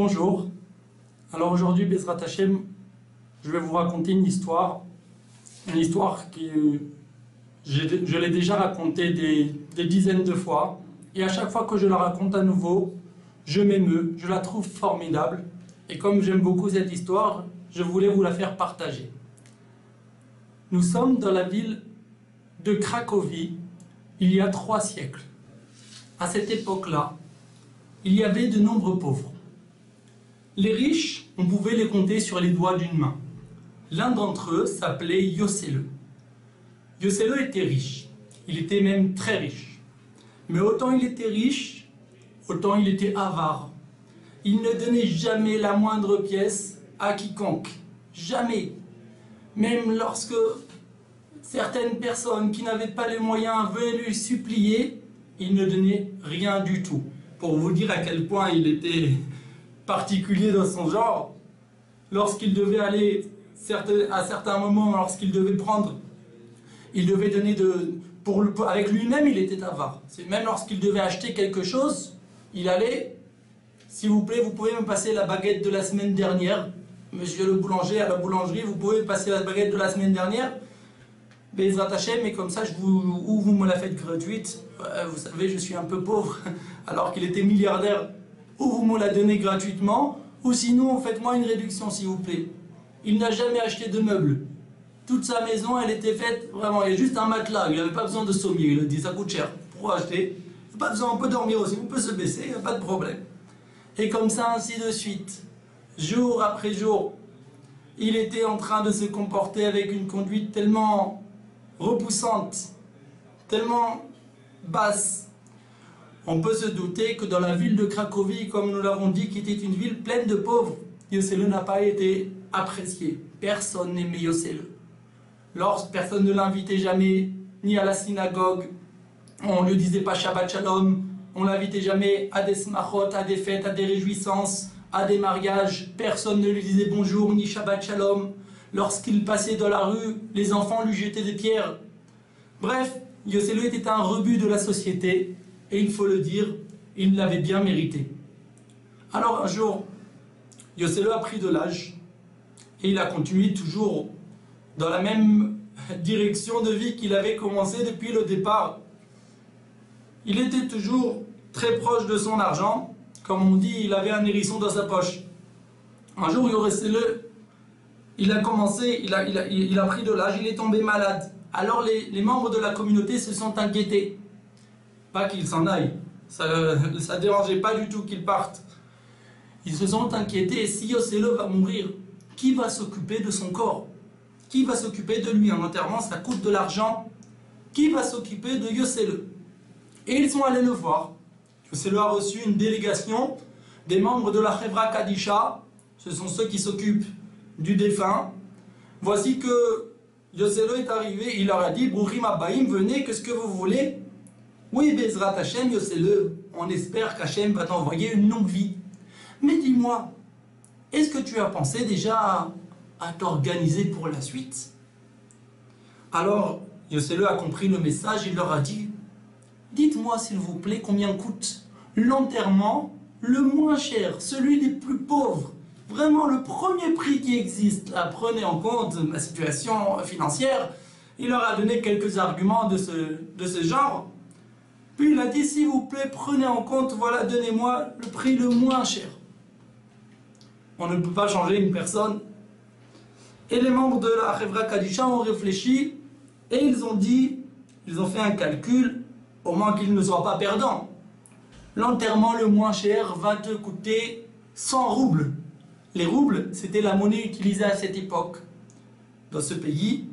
Bonjour. Alors aujourd'hui, Bezrat Hashem, je vais vous raconter une histoire que je l'ai déjà racontée des dizaines de fois. Et à chaque fois que je la raconte à nouveau, je m'émeus, je la trouve formidable. Et comme j'aime beaucoup cette histoire, je voulais vous la faire partager. Nous sommes dans la ville de Cracovie, il y a 3 siècles. À cette époque-là, il y avait de nombreux pauvres. Les riches, on pouvait les compter sur les doigts d'une main. L'un d'entre eux s'appelait Yossele. Yossele était riche, il était même très riche. Mais autant il était riche, autant il était avare. Il ne donnait jamais la moindre pièce à quiconque. Jamais. Même lorsque certaines personnes qui n'avaient pas les moyens venaient lui supplier, il ne donnait rien du tout. Pour vous dire à quel point il était particulier dans son genre, lorsqu'il devait aller à certains moments, lorsqu'il devait prendre, il devait donner avec lui-même, il était avare. Même lorsqu'il devait acheter quelque chose, il allait, s'il vous plaît, vous pouvez me passer la baguette de la semaine dernière, monsieur le boulanger à la boulangerie, vous pouvez me passer la baguette de la semaine dernière, Bezrat Hashem, mais comme ça, ou vous me la faites gratuite, vous savez, je suis un peu pauvre, alors qu'il était milliardaire, ou vous me la donnez gratuitement, ou sinon, faites-moi une réduction, s'il vous plaît. Il n'a jamais acheté de meubles. Toute sa maison, elle était faite, vraiment, il y a juste un matelas, il n'avait pas besoin de sommier, il a dit, ça coûte cher, pour acheter, pas besoin, on peut dormir aussi, on peut se baisser, il n'y a pas de problème. Et comme ça, ainsi de suite, jour après jour, il était en train de se comporter avec une conduite tellement repoussante, tellement basse. On peut se douter que dans la ville de Cracovie, comme nous l'avons dit, qui était une ville pleine de pauvres, Yossele n'a pas été apprécié. Personne n'aimait Yossele. Personne ne l'invitait jamais, ni à la synagogue, on ne lui disait pas Shabbat Shalom, on ne l'invitait jamais à des smachot, à des fêtes, à des réjouissances, à des mariages, personne ne lui disait bonjour, ni Shabbat Shalom. Lorsqu'il passait dans la rue, les enfants lui jetaient des pierres. Bref, Yossele était un rebut de la société, et il faut le dire, il l'avait bien mérité. Alors un jour, Yossele a pris de l'âge, et il a continué toujours dans la même direction de vie qu'il avait commencé depuis le départ. Il était toujours très proche de son argent, comme on dit, il avait un hérisson dans sa poche. Un jour, Yossele, il a pris de l'âge, il est tombé malade. Alors les membres de la communauté se sont inquiétés. Pas qu'il s'en aille, ça ne dérangeait pas du tout qu'il parte. Ils se sont inquiétés, si Yossele va mourir, qui va s'occuper de son corps? Qui va s'occuper de lui? Un enterrement, ça coûte de l'argent. Qui va s'occuper de Yossele? Et ils sont allés le voir. Yossele a reçu une délégation des membres de la Chevra Kadisha, ce sont ceux qui s'occupent du défunt. Voici que Yossele est arrivé, il leur a dit, Brouchim Abbaim, venez, qu'est-ce que vous voulez? Oui, Bezrat Hashem, Yossele, on espère qu'Hashem va t'envoyer une longue vie. Mais dis-moi, est-ce que tu as pensé déjà à t'organiser pour la suite? Alors, Yossele a compris le message, il leur a dit, dites-moi s'il vous plaît combien coûte l'enterrement le moins cher, celui des plus pauvres. Vraiment le premier prix qui existe, là, prenez en compte ma situation financière. Il leur a donné quelques arguments de ce genre. Puis il a dit, s'il vous plaît, prenez en compte, voilà, donnez-moi le prix le moins cher. On ne peut pas changer une personne. Et les membres de la Chevra Kadisha ont réfléchi et ils ont fait un calcul, au moins qu'ils ne soient pas perdants. L'enterrement le moins cher va te coûter 100 roubles. Les roubles, c'était la monnaie utilisée à cette époque. Dans ce pays,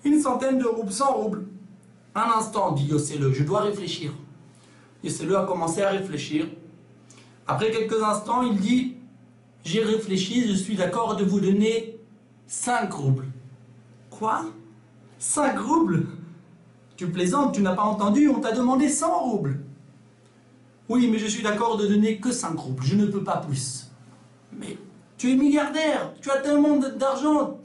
une centaine de roubles, 100 roubles. Un instant, dit Yossele, je dois réfléchir. Yossele a commencé à réfléchir. Après quelques instants, il dit, j'ai réfléchi, je suis d'accord de vous donner 5 roubles. Quoi? 5 roubles? Tu plaisantes, tu n'as pas entendu, on t'a demandé 100 roubles. Oui, mais je suis d'accord de donner que 5 roubles, je ne peux pas plus. Mais tu es milliardaire, tu as tellement d'argent,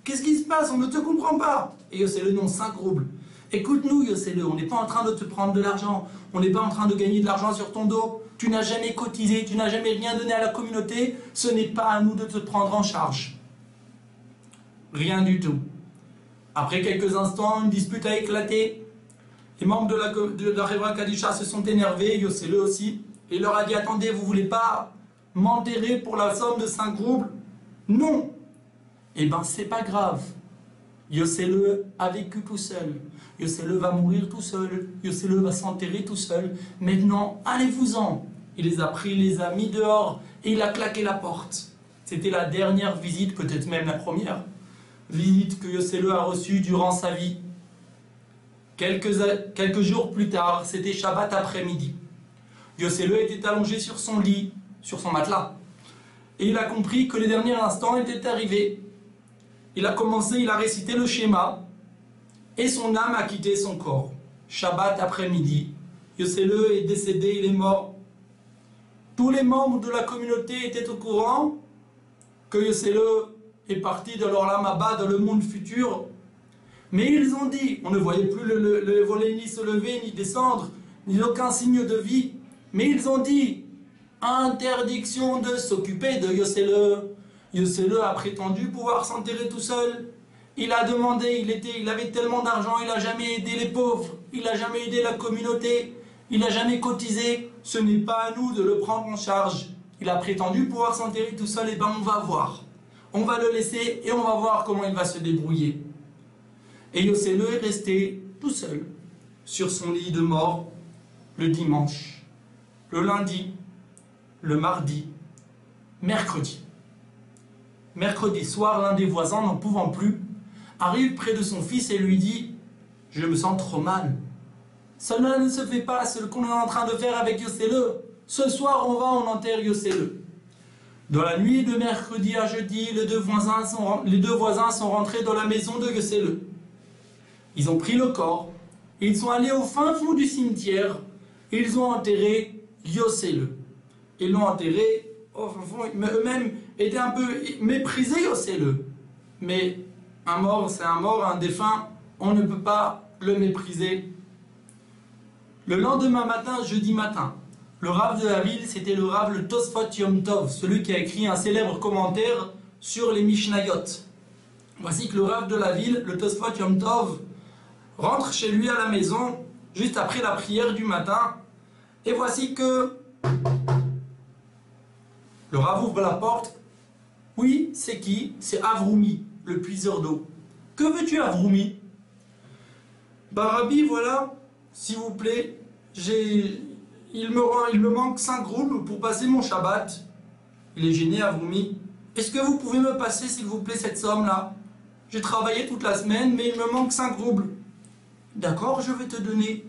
qu'est-ce qui se passe? On ne te comprend pas. Et Yossele, non, 5 roubles. Écoute-nous, Yossele, on n'est pas en train de te prendre de l'argent, on n'est pas en train de gagner de l'argent sur ton dos, tu n'as jamais cotisé, tu n'as jamais rien donné à la communauté, ce n'est pas à nous de te prendre en charge. Rien du tout. Après quelques instants, une dispute a éclaté. Les membres de la Hevra Kadisha se sont énervés, Yossele aussi, et il leur a dit, attendez, vous voulez pas m'enterrer pour la somme de 5 roubles? Non. Eh ben, c'est pas grave. Yossele a vécu tout seul. Yossele va mourir tout seul. Yossele va s'enterrer tout seul. Maintenant, allez-vous-en. Il les a pris, il les a mis dehors et il a claqué la porte. C'était la dernière visite, peut-être même la première visite que Yossele a reçue durant sa vie. Quelques jours plus tard, c'était Shabbat après-midi. Yossele était allongé sur son lit, sur son matelas. Et il a compris que les derniers instants étaient arrivés. Il a récité le schéma et son âme a quitté son corps. Shabbat après-midi, Yossele est décédé, il est mort. Tous les membres de la communauté étaient au courant que Yossele est parti de l'Olam Haba, dans le monde futur. Mais ils ont dit, on ne voyait plus le volet ni se lever ni descendre, ni aucun signe de vie. Mais ils ont dit, interdiction de s'occuper de Yossele. Yossele a prétendu pouvoir s'enterrer tout seul. Il a demandé, il avait tellement d'argent, il n'a jamais aidé les pauvres, il n'a jamais aidé la communauté, il n'a jamais cotisé. Ce n'est pas à nous de le prendre en charge. Il a prétendu pouvoir s'enterrer tout seul, et ben on va voir. On va le laisser et on va voir comment il va se débrouiller. Et Yossele est resté tout seul sur son lit de mort le dimanche, le lundi, le mardi, mercredi. Mercredi soir, l'un des voisins, n'en pouvant plus, arrive près de son fils et lui dit « Je me sens trop mal. Cela ne se fait pas, ce qu'on est en train de faire avec Yossele. Ce soir, on enterre Yossele. » Dans la nuit de mercredi à jeudi, les deux voisins sont rentrés dans la maison de Yossele. Ils ont pris le corps, ils sont allés au fin fond du cimetière, et ils ont enterré Yossele. Ils l'ont enterré au fin fond, mais eux-mêmes étaient un peu méprisés Yossele. Mais un mort, c'est un mort, un défunt, on ne peut pas le mépriser. Le lendemain matin, jeudi matin, le Rav de la ville, c'était le Rav le Tosfot Yom Tov, celui qui a écrit un célèbre commentaire sur les Mishnayot. Voici que le Rav de la ville, le Tosfot Yom Tov, rentre chez lui à la maison, juste après la prière du matin, et voici que le Rav ouvre la porte. Oui, c'est qui? C'est Avroumi, le puiseur d'eau. Que veux-tu, Avroumi? Bah Rabbi, voilà, s'il vous plaît, il me manque 5 roubles pour passer mon Shabbat. Il est gêné, Avroumi. Est-ce que vous pouvez me passer, s'il vous plaît, cette somme-là? J'ai travaillé toute la semaine, mais il me manque 5 roubles. D'accord, je vais te donner.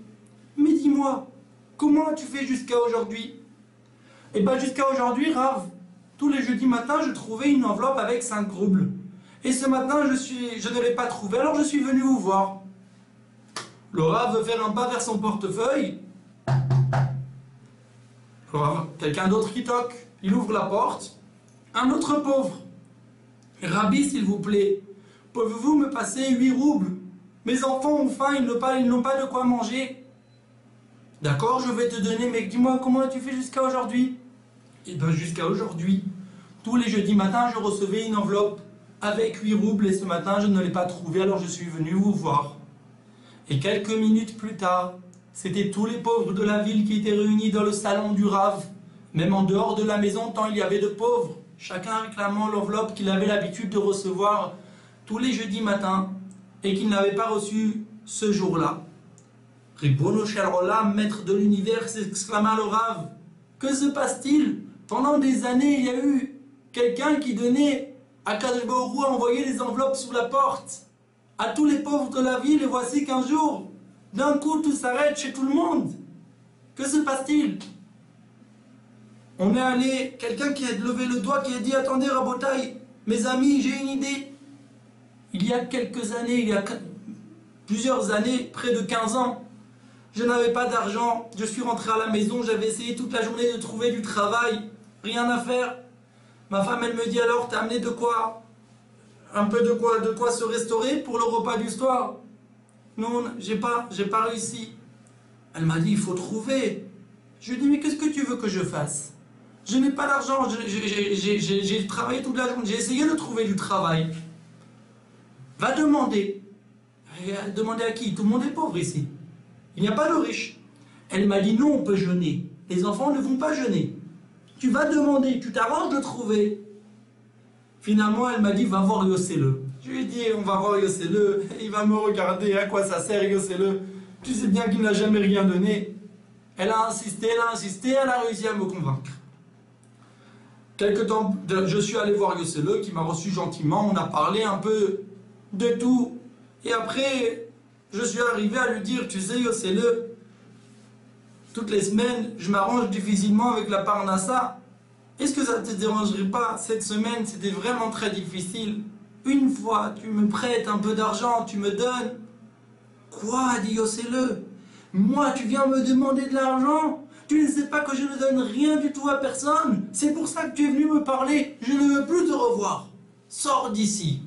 Mais dis-moi, comment as-tu fait jusqu'à aujourd'hui? Eh bien, jusqu'à aujourd'hui, Rav, tous les jeudis matins, je trouvais une enveloppe avec 5 roubles. Et ce matin, je ne l'ai pas trouvé, alors je suis venu vous voir. Le Rav veut faire un pas vers son portefeuille. Quelqu'un d'autre qui toque. Il ouvre la porte. Un autre pauvre. Rabbi, s'il vous plaît, pouvez-vous me passer 8 roubles? Mes enfants ont faim, ils n'ont pas de quoi manger. D'accord, je vais te donner, mais dis-moi, comment as-tu fait jusqu'à aujourd'hui? Eh bien, jusqu'à aujourd'hui, tous les jeudis matins, je recevais une enveloppe avec 8 roubles et ce matin, je ne l'ai pas trouvée, alors je suis venu vous voir. Et quelques minutes plus tard, c'était tous les pauvres de la ville qui étaient réunis dans le salon du Rav, même en dehors de la maison, tant il y avait de pauvres, chacun réclamant l'enveloppe qu'il avait l'habitude de recevoir tous les jeudis matins et qu'il n'avait pas reçu ce jour-là. Ribono Shel Olam, maître de l'univers, s'exclama le Rav. Que se passe-t-il? Pendant des années, il y a eu quelqu'un qui donnait à Kadosh Baruch Hu, envoyait les enveloppes sous la porte à tous les pauvres de la ville, et voici qu'un jour, d'un coup, tout s'arrête chez tout le monde. Que se passe-t-il? On est allé, quelqu'un qui a levé le doigt, qui a dit, attendez Rabotai, mes amis, j'ai une idée. Il y a quelques années, il y a plusieurs années, près de 15 ans, je n'avais pas d'argent, je suis rentré à la maison, j'avais essayé toute la journée de trouver du travail, rien à faire. Ma femme, elle me dit alors, t'as amené de quoi? Un peu de quoi se restaurer pour le repas du soir? Non, j'ai pas réussi. Elle m'a dit, il faut trouver. Je lui dis, mais qu'est-ce que tu veux que je fasse? Je n'ai pas d'argent, j'ai travaillé toute la journée, j'ai essayé de trouver du travail. Va demander. Demander à qui? Tout le monde est pauvre ici. Il n'y a pas de riches. Elle m'a dit, non, on peut jeûner. Les enfants ne vont pas jeûner. Tu vas demander, tu t'arranges de trouver. Finalement, elle m'a dit, va voir Yossele. Je lui ai dit, on va voir Yossele. Il va me regarder, à quoi ça sert Yossele? Tu sais bien qu'il n'a jamais rien donné. Elle a insisté, elle a réussi à me convaincre. Quelque temps, je suis allé voir Yossele, qui m'a reçu gentiment. On a parlé un peu de tout. Et après, je suis arrivé à lui dire, tu sais Yossele, toutes les semaines, je m'arrange difficilement avec la Parnassa. Est-ce que ça ne te dérangerait pas? Cette semaine, c'était vraiment très difficile. Une fois, tu me prêtes un peu d'argent, tu me donnes. Quoi? Dit Yossele. Moi, tu viens me demander de l'argent? Tu ne sais pas que je ne donne rien du tout à personne? C'est pour ça que tu es venu me parler. Je ne veux plus te revoir. Sors d'ici.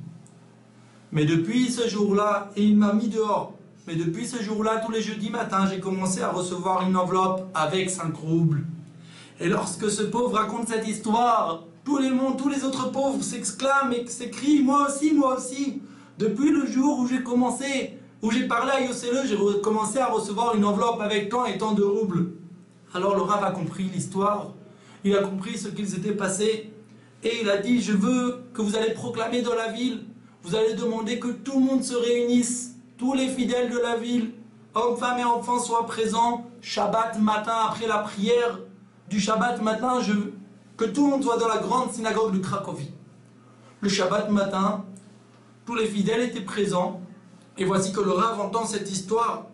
Mais depuis ce jour-là, et il m'a mis dehors. Mais depuis ce jour-là, tous les jeudis matins, j'ai commencé à recevoir une enveloppe avec 5 roubles. Et lorsque ce pauvre raconte cette histoire, tous les autres pauvres s'exclament et s'écrient, moi aussi, moi aussi. Depuis le jour où j'ai parlé à Yossele, j'ai commencé à recevoir une enveloppe avec tant et tant de roubles. Alors le Rav a compris l'histoire, il a compris ce qu'il s'était passé, et il a dit, je veux que vous allez proclamer dans la ville, vous allez demander que tout le monde se réunisse, tous les fidèles de la ville, hommes, femmes et enfants soient présents, Shabbat matin, après la prière du Shabbat matin, que tout le monde soit dans la grande synagogue de Cracovie. Le Shabbat matin, tous les fidèles étaient présents, et voici que le Rav entend cette histoire.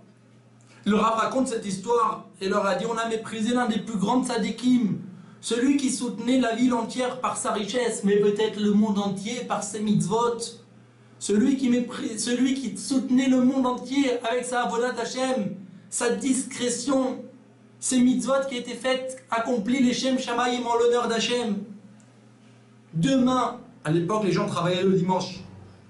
Le Rav raconte cette histoire, et leur a dit, on a méprisé l'un des plus grands tzadikim, celui qui soutenait la ville entière par sa richesse, mais peut-être le monde entier par ses mitzvot. Celui qui soutenait le monde entier avec sa avodat Hashem, sa discrétion, ses mitzvot qui étaient faites, accomplis les Shem Shamayim en l'honneur d'Hashem. Demain, à l'époque les gens travaillaient le dimanche.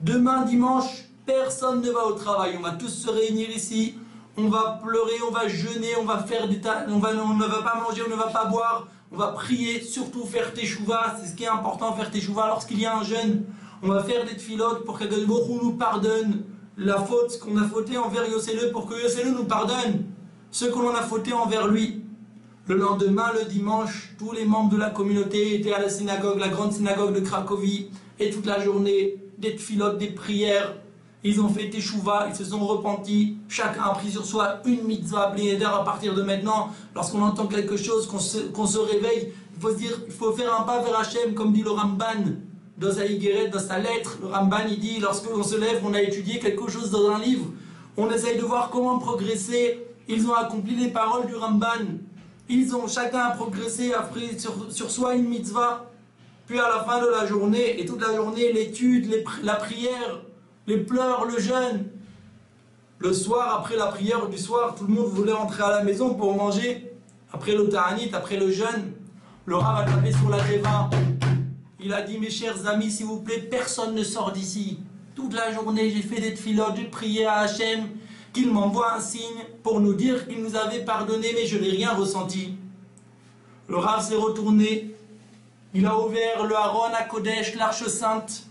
Demain dimanche, personne ne va au travail, on va tous se réunir ici, on va pleurer, on va jeûner, on va faire on ne va pas manger, on ne va pas boire, on va prier, surtout faire teshuva, c'est ce qui est important, faire teshuva lorsqu'il y a un jeûne. On va faire des tfilotes pour que Dieu nous pardonne la faute, ce qu'on a fauté envers Yossele, pour que Yossele nous pardonne ce que l'on a fauté envers lui. Le lendemain, le dimanche, tous les membres de la communauté étaient à la synagogue, la grande synagogue de Cracovie, et toute la journée, des tfilotes, des prières. Ils ont fait teshuva, ils se sont repentis, chacun a pris sur soi une mitzvah bli-neder. À partir de maintenant, lorsqu'on entend quelque chose, qu'on se réveille, il faut se dire, il faut faire un pas vers Hachem, comme dit le Ramban. Dans sa Higueret, dans sa lettre, le Ramban il dit, lorsque l'on se lève, on a étudié quelque chose dans un livre, on essaye de voir comment progresser. Ils ont accompli les paroles du Ramban. Chacun a progressé, a pris sur soi une mitzvah. Puis à la fin de la journée, et toute la journée, l'étude, la prière, les pleurs, le jeûne. Le soir, après la prière du soir, tout le monde voulait rentrer à la maison pour manger. Après le ta'anit, après le jeûne, le Rav a tapé sur la Teva. Il a dit, mes chers amis, s'il vous plaît, personne ne sort d'ici. Toute la journée, j'ai fait des tfilotes, j'ai prié à Hachem, qu'il m'envoie un signe pour nous dire qu'il nous avait pardonné, mais je n'ai rien ressenti. Le Rav s'est retourné, il a ouvert le Haron à Kodesh, l'arche sainte,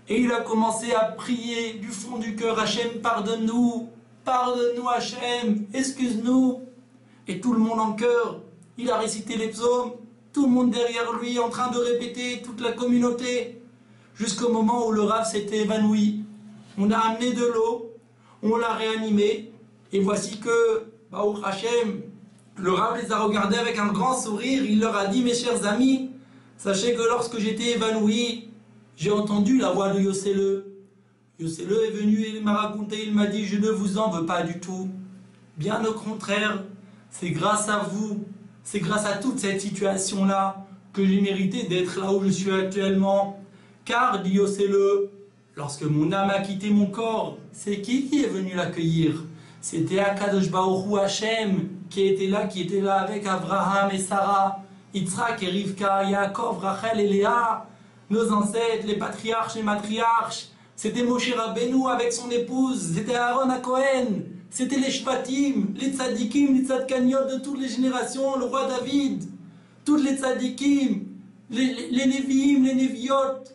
et il a commencé à prier du fond du cœur, Hachem, pardonne-nous, pardonne-nous Hachem, excuse-nous. Et tout le monde en chœur, il a récité les psaumes, tout le monde derrière lui en train de répéter, toute la communauté, jusqu'au moment où le Rav s'était évanoui. On a amené de l'eau, on l'a réanimé, et voici que, Baruch Hashem, le Rav les a regardés avec un grand sourire, il leur a dit, mes chers amis, sachez que lorsque j'étais évanoui, j'ai entendu la voix de Yossele. Yossele est venu et il m'a raconté, il m'a dit, je ne vous en veux pas du tout. Bien au contraire, c'est grâce à vous, c'est grâce à toute cette situation-là que j'ai mérité d'être là où je suis actuellement. Car, dit Yossele, lorsque mon âme a quitté mon corps, c'est qui est venu l'accueillir? C'était Akadosh Baruch Hu Hashem qui était là avec Abraham et Sarah, Yitzhak et Rivka, Yaakov, Rachel et Léa, nos ancêtres, les patriarches et matriarches. C'était Moshe Rabbeinu avec son épouse, c'était Aaron à Cohen, C'était les Shvatim, les Tzadikim, les Tzadkaniot de toutes les générations, le roi David, toutes les Tzadikim, les Nevi'im, les Neviot.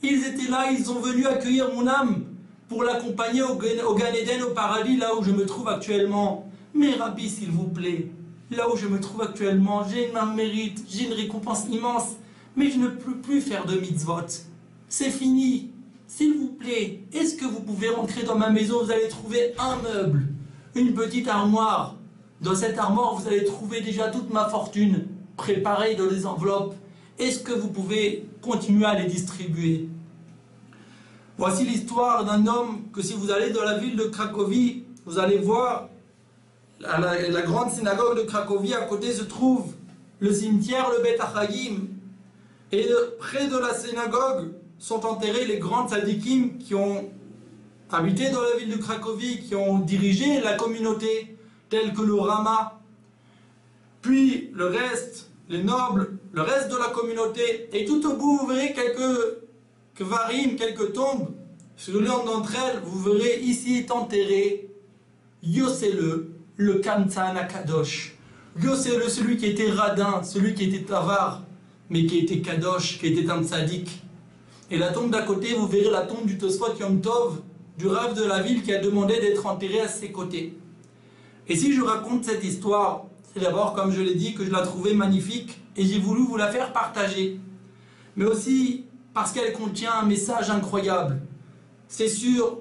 Ils étaient là, ils sont venus accueillir mon âme pour l'accompagner au Gan Eden, au paradis, là où je me trouve actuellement. Mais Rabbi, s'il vous plaît, là où je me trouve actuellement, j'ai un mérite, j'ai une récompense immense, mais je ne peux plus faire de mitzvot. C'est fini. S'il vous plaît, est-ce que vous pouvez rentrer dans ma maison? Vous allez trouver un meuble, une petite armoire. Dans cette armoire, vous allez trouver déjà toute ma fortune préparée dans les enveloppes. Est-ce que vous pouvez continuer à les distribuer? Voici l'histoire d'un homme que si vous allez dans la ville de Cracovie, vous allez voir à la grande synagogue de Cracovie, à côté se trouve le cimetière, le Beth Achayim. Et près de la synagogue sont enterrés les grands tzadikim qui ont habité dans la ville de Cracovie, qui ont dirigé la communauté, tels que le Rama. Puis le reste, les nobles, le reste de la communauté. Et tout au bout, vous verrez quelques kvarim, quelques tombes. Sur l'une d'entre elles, vous verrez ici est enterré Yossele, le Kamtzan Akadosh. Yossele, celui qui était radin, celui qui était avare, mais qui était kadosh, qui était un tzaddik. Et la tombe d'à côté, vous verrez la tombe du Tosfot Yom Tov, du Rav de la ville qui a demandé d'être enterré à ses côtés. Et si je raconte cette histoire, c'est d'abord, comme je l'ai dit, que je la trouvais magnifique et j'ai voulu vous la faire partager. Mais aussi parce qu'elle contient un message incroyable. C'est sûr,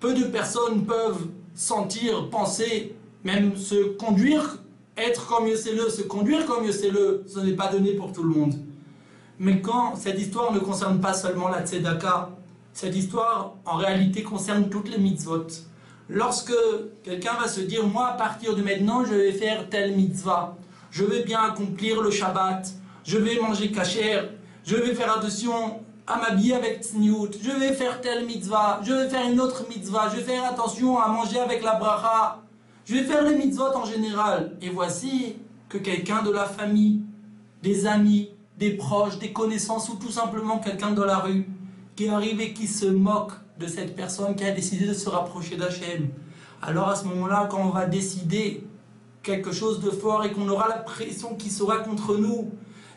peu de personnes peuvent sentir, penser, même se conduire, être comme Yossele, se conduire comme Yossele, ce n'est pas donné pour tout le monde. Mais quand cette histoire ne concerne pas seulement la tzedaka, cette histoire en réalité concerne toutes les mitzvot. Lorsque quelqu'un va se dire, moi à partir de maintenant je vais faire telle mitzvah, je vais bien accomplir le Shabbat, je vais manger kasher, je vais faire attention à m'habiller avec tzniout, je vais faire telle mitzvah, je vais faire une autre mitzvah, je vais faire attention à manger avec la bracha, je vais faire les mitzvot en général. Et voici que quelqu'un de la famille, des amis, des proches, des connaissances ou tout simplement quelqu'un dans la rue qui arrive et qui se moque de cette personne qui a décidé de se rapprocher d'Hachem. Alors à ce moment-là, quand on va décider quelque chose de fort et qu'on aura la pression qui sera contre nous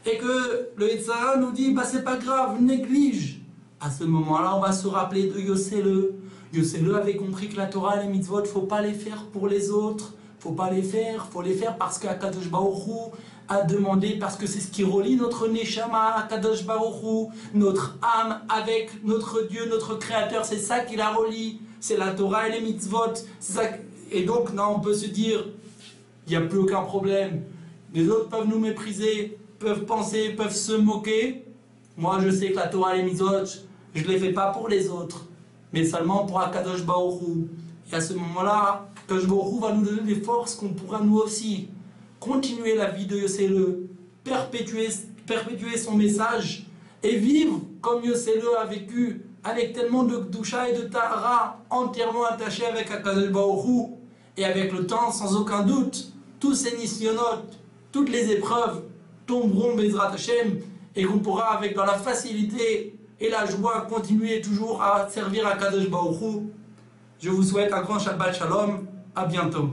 et que le Yetzirah nous dit bah c'est pas grave, néglige, à ce moment-là on va se rappeler de Yossele. Yossele avait compris que la Torah et les mitzvot, faut pas les faire pour les autres, faut pas les faire, faut les faire parce qu'Akadosh Baruch Hu a demandé, parce que c'est ce qui relie notre Neshama, Akadosh Baruch Hu, notre âme avec notre Dieu, notre Créateur, c'est ça qui la relie, c'est la Torah et les mitzvot. Ça. Et donc, non, on peut se dire, il n'y a plus aucun problème. Les autres peuvent nous mépriser, peuvent penser, peuvent se moquer. Moi, je sais que la Torah et les mitzvot, je ne les fais pas pour les autres, mais seulement pour Akadosh Baruch Hu. Et à ce moment-là, Akadosh Baruch Hu va nous donner des forces qu'on pourra nous aussi continuer la vie de Yossele, perpétuer son message et vivre comme Yossele a vécu, avec tellement de Gdusha et de Tahara, entièrement attaché avec Akadosh Baruch Hu. Et avec le temps, sans aucun doute, tous ces nisyonotes, toutes les épreuves tomberont Bezrat Hashem et qu'on pourra avec dans la facilité et la joie continuer toujours à servir Akadosh Baruch Hu. Je vous souhaite un grand Shabbat Shalom, à bientôt.